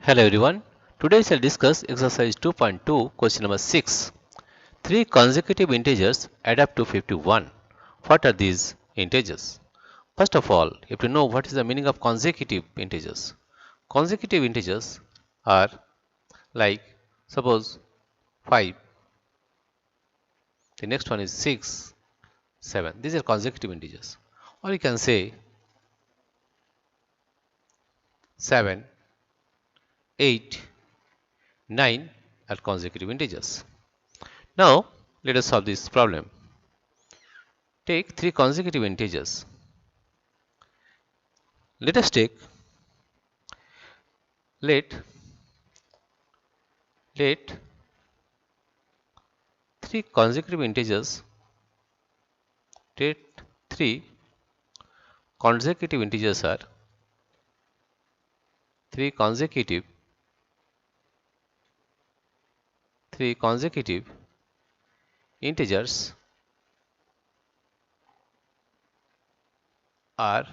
Hello everyone. Today I shall discuss exercise 2.2 question number 6. Three consecutive integers add up to 51. What are these integers? First of all, you have to know what is the meaning of consecutive integers. Consecutive integers are like suppose 5, the next one is 6, 7. These are consecutive integers. Or you can say 7, 8, 9 are consecutive integers. Now let us solve this problem. Take three consecutive integers. Let us take let three consecutive integers. Let three consecutive integers are three consecutive integers are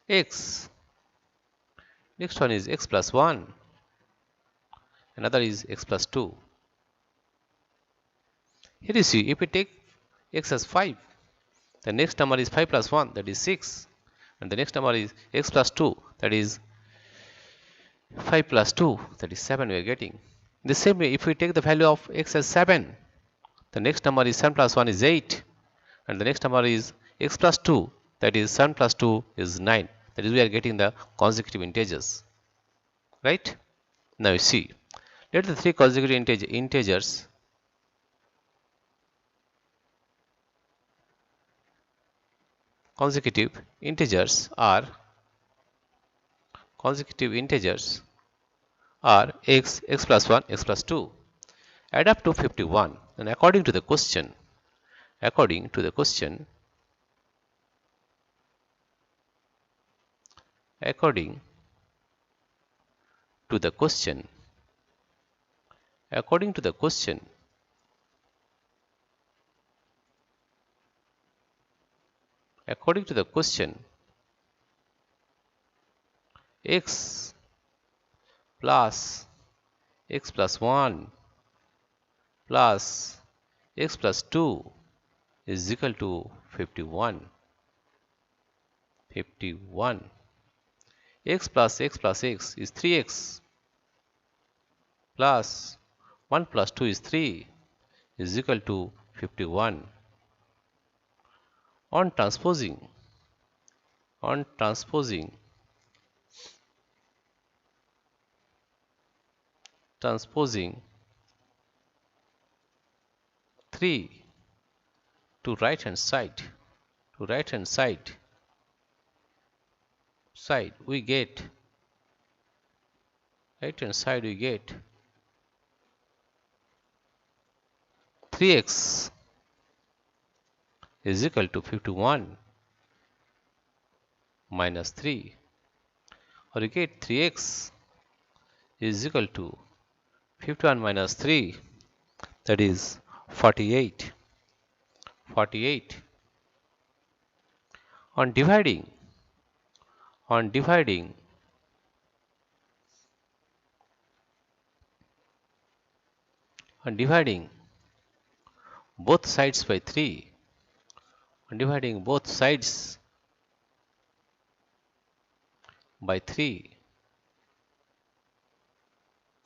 x. Next one is x plus 1. Another is x plus 2. Here you see, if we take x as 5, the next number is 5 plus 1, that is 6. And the next number is x plus 2, that is 5 plus 2, that is 7 we are getting. The same way, if we take the value of x as 7, the next number is 7 plus 1 is 8. And the next number is x plus 2, that is 7 plus 2 is 9. That is we are getting the consecutive integers. Right? Now you see, let the three consecutive integers are x, x plus 1, x plus 2 add up to 51. And according to the question, according to the question, according to the question, x plus x plus 1 plus x plus 2 is equal to 51. X plus x is 3x plus 1 plus 2 is 3 is equal to 51. On transposing 3 to right hand side, we get 3x is equal to 51 minus 3, or you get 3x is equal to 51 minus 3, that is 48. On dividing both sides by 3,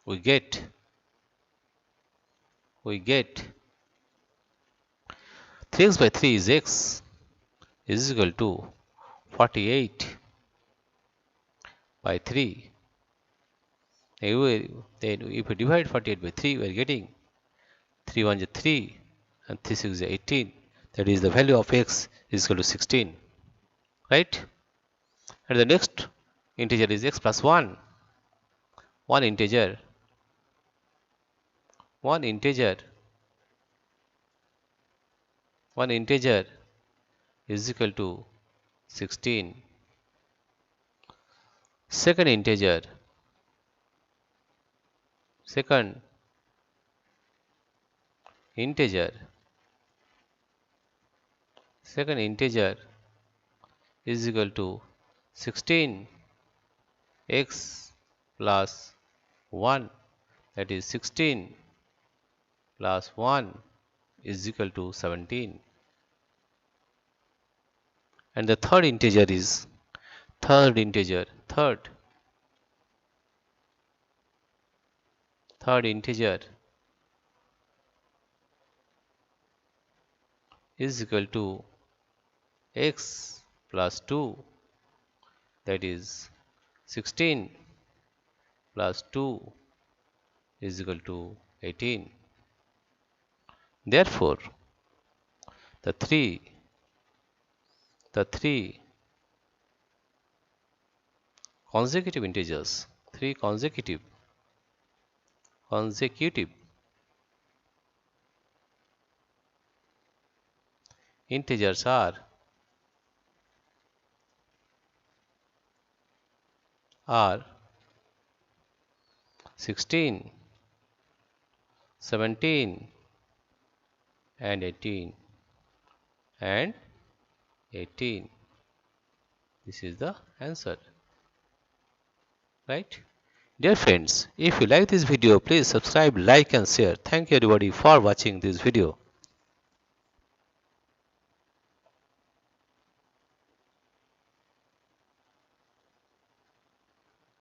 we get 3x by 3 is x is equal to 48 by 3. Then if we divide 48 by 3, we are getting 3 1 is 3 and 3 6 is 18. That is the value of x is equal to 16. Right? And the next integer is x plus 1. One integer is equal to 16. Second integer is equal to 16. x plus 1, that is 16, plus 1 is equal to 17. And the third integer is third integer is equal to x plus 2, that is 16, plus 2 is equal to 18. Therefore, the three consecutive integers, three consecutive integers are 16, 17 and 18 and 18. This is the answer, right? Dear friends, if you like this video, please subscribe, like and share. Thank you everybody for watching this video.